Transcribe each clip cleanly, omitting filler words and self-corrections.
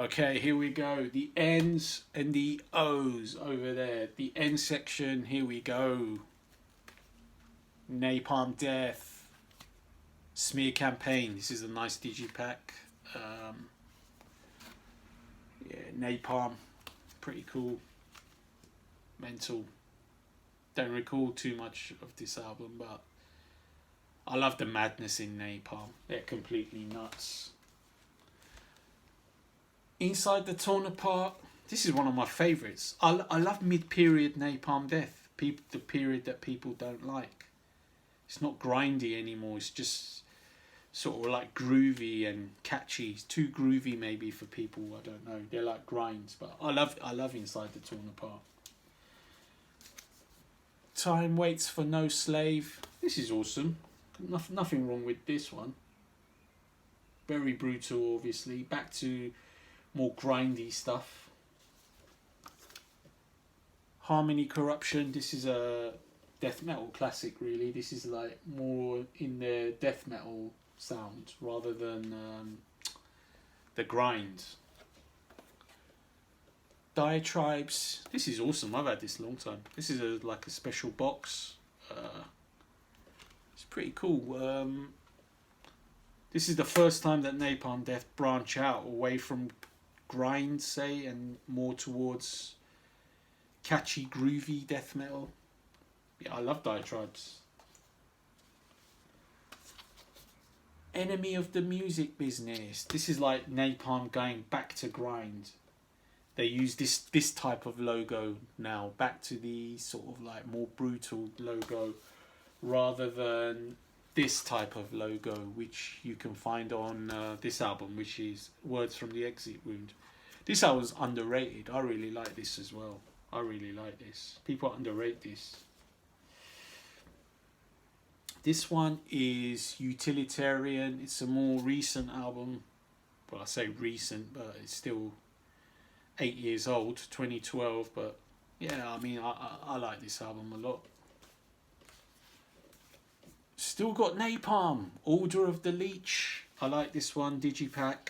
Okay, here we go. The N's and the O's over there. The N section, here we go. Napalm Death. Smear Campaign. This is a nice digipack. Um, yeah, Napalm. Pretty cool. Mental. Don't recall too much of this album, but I love the madness in Napalm. They're completely nuts. Inside the Torn Apart. This is one of my favourites. I love mid-period Napalm Death. The period that people don't like. It's not grindy anymore. It's just sort of like groovy and catchy. It's too groovy maybe for people. I don't know. They're like grinds, but I love Inside the Torn Apart. Time Waits for No Slave. This is awesome. Nothing wrong with this one. Very brutal, obviously. Back to more grindy stuff. Harmony Corruption. This is a death metal classic, really. This is like more in the death metal sound rather than the grind. Diatribes. This is awesome. I've had this a long time. This is like a special box. It's pretty cool. This is the first time that Napalm Death branch out away from grind, say, and more towards catchy, groovy death metal. Yeah, I love Diatribes. Enemy of the Music Business. This is like Napalm going back to grind. They use this type of logo now, back to the sort of like more brutal logo, rather than this type of logo, which you can find on this album, which is Words from the Exit Wound. This album's underrated. I really like this as well. I really like this. People underrate this. This one is Utilitarian. It's a more recent album. Well, I say recent, but it's still 8 years old, 2012. But yeah, I mean, I like this album a lot. Still got Napalm, Order of the Leech. I like this one, Digipack.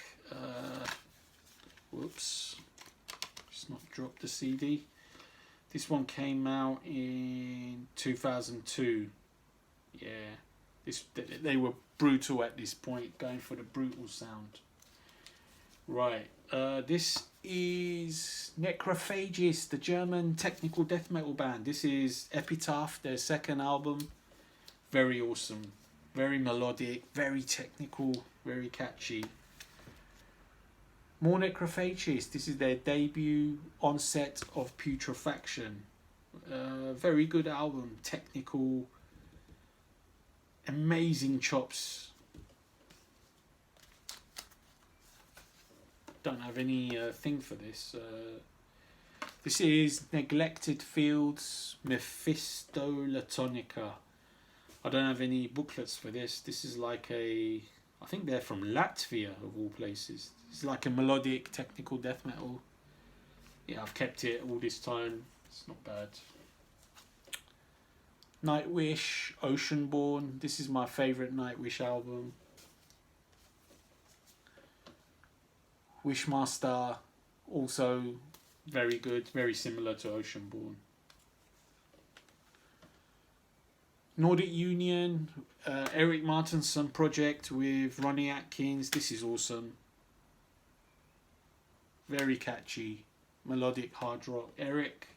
Whoops, just not dropped the CD. This one came out in 2002. Yeah, they were brutal at this point, going for the brutal sound. Right, this is Necrophagist, the German technical death metal band. This is Epitaph, their second album. Very awesome, very melodic, very technical, very catchy. More Necrophagist. This is their debut, Onset of Putrefaction. Very good album, technical, amazing chops. Don't have any thing for this. This is Neglected Fields, Mephistolatonica. I don't have any booklets for this. This is like I think they're from Latvia of all places. It's like a melodic technical death metal. Yeah, I've kept it all this time. It's not bad. Nightwish, Oceanborn. This is my favourite Nightwish album. Wishmaster, also very good, very similar to Oceanborn. Nordic Union, Eric Martinson project with Ronnie Atkins. This is awesome. Very catchy, melodic hard rock. Eric,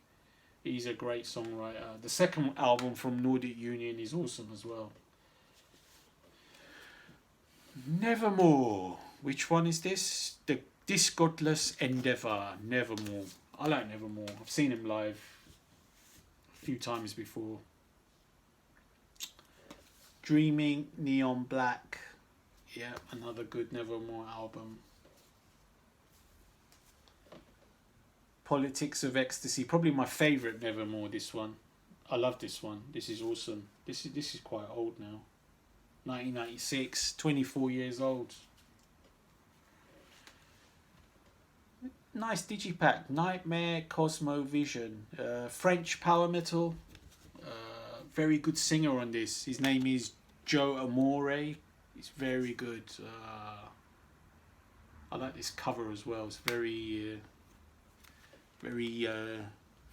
he's a great songwriter. The second album from Nordic Union is awesome as well. Nevermore. Which one is this? This Godless Endeavour. Nevermore. I like Nevermore. I've seen him live a few times before. Dreaming, Neon Black. Yeah, another good Nevermore album. Politics of Ecstasy. Probably my favourite Nevermore, this one. I love this one. This is awesome. This is quite old now. 1996, 24 years old. Nice digipack. Nightmare Cosmovision. French power metal. Very good singer on this. His name is Joe Amore. He's very good. I like this cover as well. It's very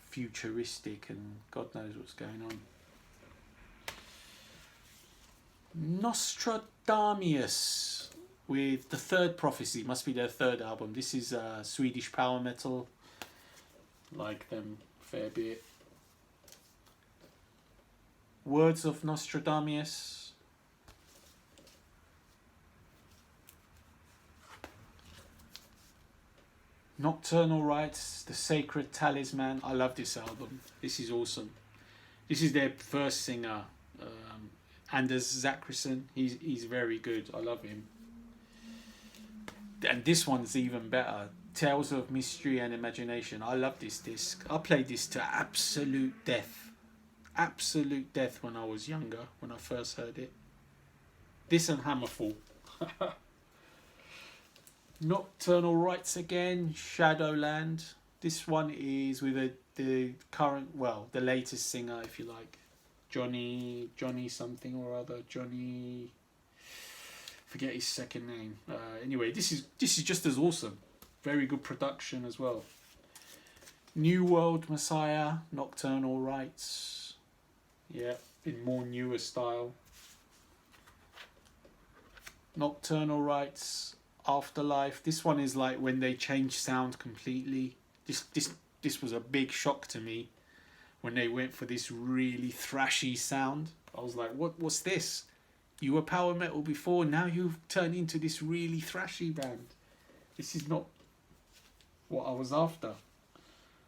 futuristic, and God knows what's going on. Nostradamus with The Third Prophecy. Must be their third album. This is Swedish power metal. Like them a fair bit. Words of Nostradamus. Nocturnal Rites, The Sacred Talisman. I love this album. This is awesome. This is their first singer, Anders Zachrisson. He's very good. I love him. And this one's even better. Tales of Mystery and Imagination. I love this disc. I played this to absolute death. Absolute death when I was younger, when I first heard it. This and Hammerfall. Nocturnal Rites again, Shadowland. This one is with the current, well, the latest singer, if you like. Johnny something or other. Johnny, forget his second name. Anyway, this is just as awesome. Very good production as well. New World Messiah, Nocturnal Rites. Yeah, in more newer style. Nocturnal Rites, Afterlife. This one is like when they change sound completely. This was a big shock to me when they went for this really thrashy sound. I was like, what's this? You were power metal before, now you've turned into this really thrashy band. This is not what I was after.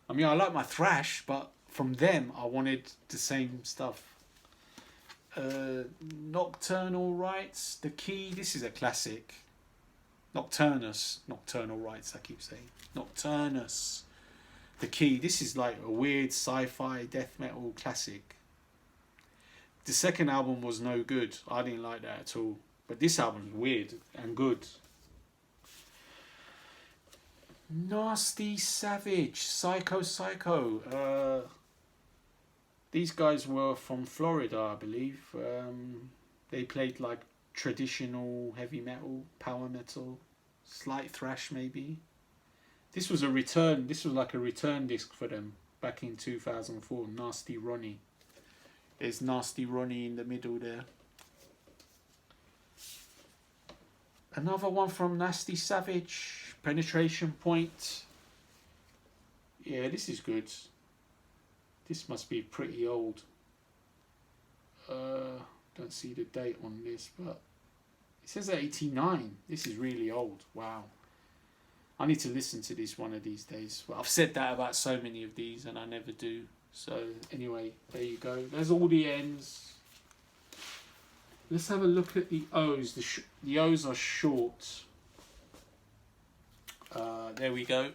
I mean, I like my thrash, but from them I wanted the same stuff. Nocturnal Rites, The Key. This is a classic. Nocturnus, Nocturnal Rites, I keep saying. Nocturnus, The Key. This is like a weird sci-fi death metal classic. The second album was no good. I didn't like that at all. But this album is weird and good. Nasty Savage, Psycho. These guys were from Florida, I believe. They played like traditional heavy metal, power metal, slight thrash maybe. This was like a return disc for them back in 2004. Nasty Ronnie. There's Nasty Ronnie in the middle there. Another one from Nasty Savage, Penetration Point. Yeah, this is good. This must be pretty old. Don't see the date on this, but it says 89. This is really old. Wow. I need to listen to this one of these days. Well, I've said that about so many of these and I never do. So anyway, there you go. There's all the ends. Let's have a look at the O's. The O's are short. There we go.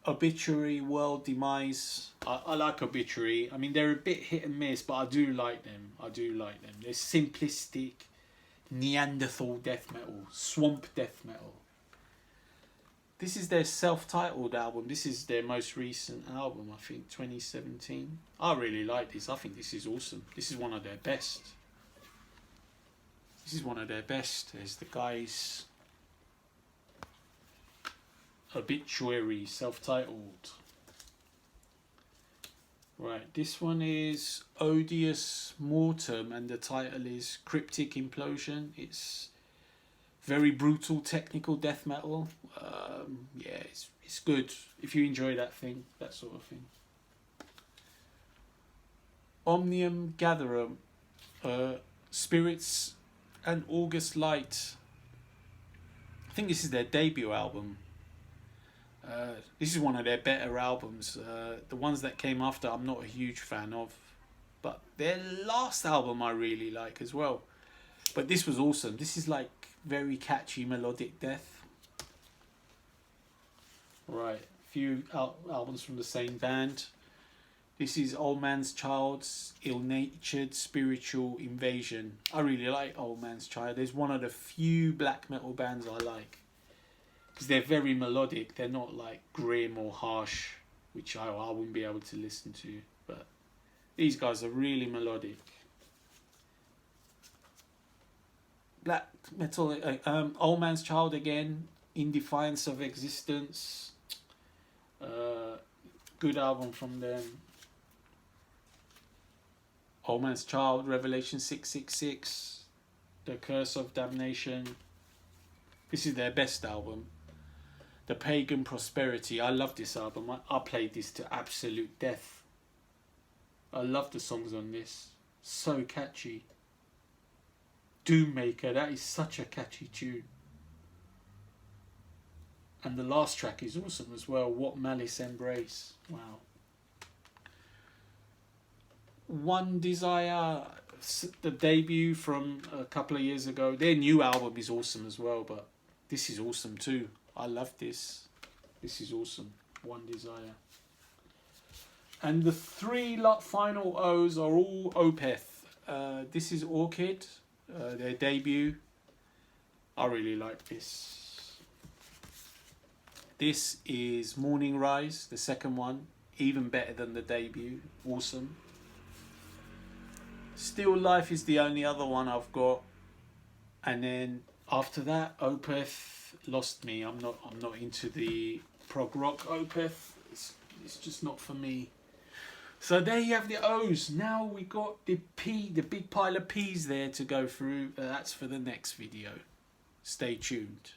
Obituary, World Demise. I like Obituary. I mean, they're a bit hit and miss, but I do like them. They're simplistic, Neanderthal death metal, swamp death metal. This is their self-titled album. This is their most recent album, I think, 2017. I really like this. I think this is awesome. This is one of their best. There's the guys. Obituary, self-titled. Right, this one is Odious Mortem, and the title is Cryptic Implosion. It's very brutal, technical death metal. Yeah, it's good if you enjoy that sort of thing. Omnium Gatherum, Spirits and August Light. I think this is their debut album. This is one of their better albums. The ones that came after I'm not a huge fan of, but their last album I really like as well. But this was awesome. This is like very catchy melodic death. Right, a few albums from the same band. This is Old Man's Child's Ill-Natured Spiritual Invasion. I really like Old Man's Child. There's one of the few black metal bands I like. Because they're very melodic. They're not like grim or harsh, which I wouldn't be able to listen to. But these guys are really melodic. Black metal, Old Man's Child again. In Defiance of Existence. Good album from them. Old Man's Child, Revelation 666, The Curse of Damnation. This is their best album. The Pagan Prosperity. I love this album. I played this to absolute death. I love the songs on this. So catchy. Doommaker, that is such a catchy tune. And the last track is awesome as well. What Malice Embrace. Wow. One Desire, the debut from a couple of years ago. Their new album is awesome as well, but this is awesome too. I love this. This is awesome. One Desire. And the three final O's are all Opeth. This is Orchid, their debut. I really like this. This is Morning Rise, the second one. Even better than the debut. Awesome. Still Life is the only other one I've got. And then after that, Opeth lost me. I'm not into the prog rock Opeth. It's just not for me. So there you have the O's. Now we got the P, the big pile of P's there to go through. That's for the next video. Stay tuned.